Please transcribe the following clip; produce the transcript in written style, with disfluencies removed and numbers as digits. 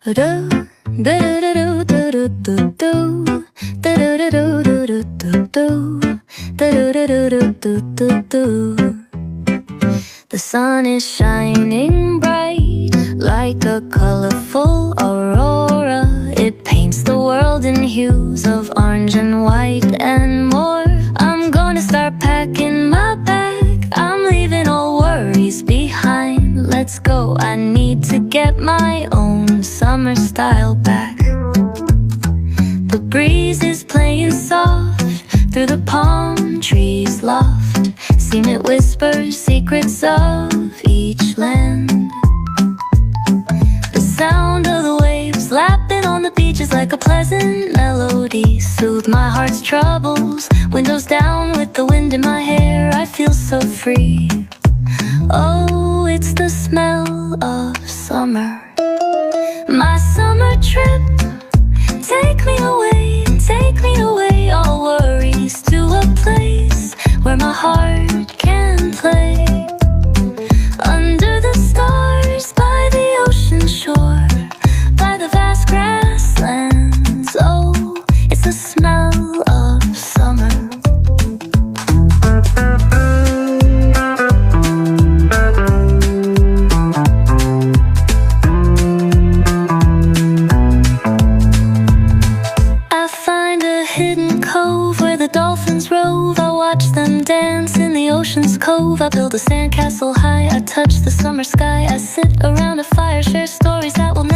The sun is shining bright like a colorful aurora. It paints the world in hues of orange and white and more. I'm gonna start packing my bag. I'm leaving all worries behind. Let's go, I need to get my own summer style back. The breeze is playing soft through the palm trees loft. Seen it whisper secrets of each land. The sound of the waves lapping on the beach is like a pleasant melody. Soothe my heart's troubles. Windows down with the wind in my hair. I feel so free. Oh, it's the smell of summer. My summer trip. Take me away, all worries to a place where my heart can play. Under the stars, by the ocean shore, by the vast grasslands. Oh, it's the smell of summer. I find a hidden cove where the dolphins rove. I watch them dance in the ocean's cove. I build a sandcastle high. I touch the summer sky. I sit around a fire, share stories that will never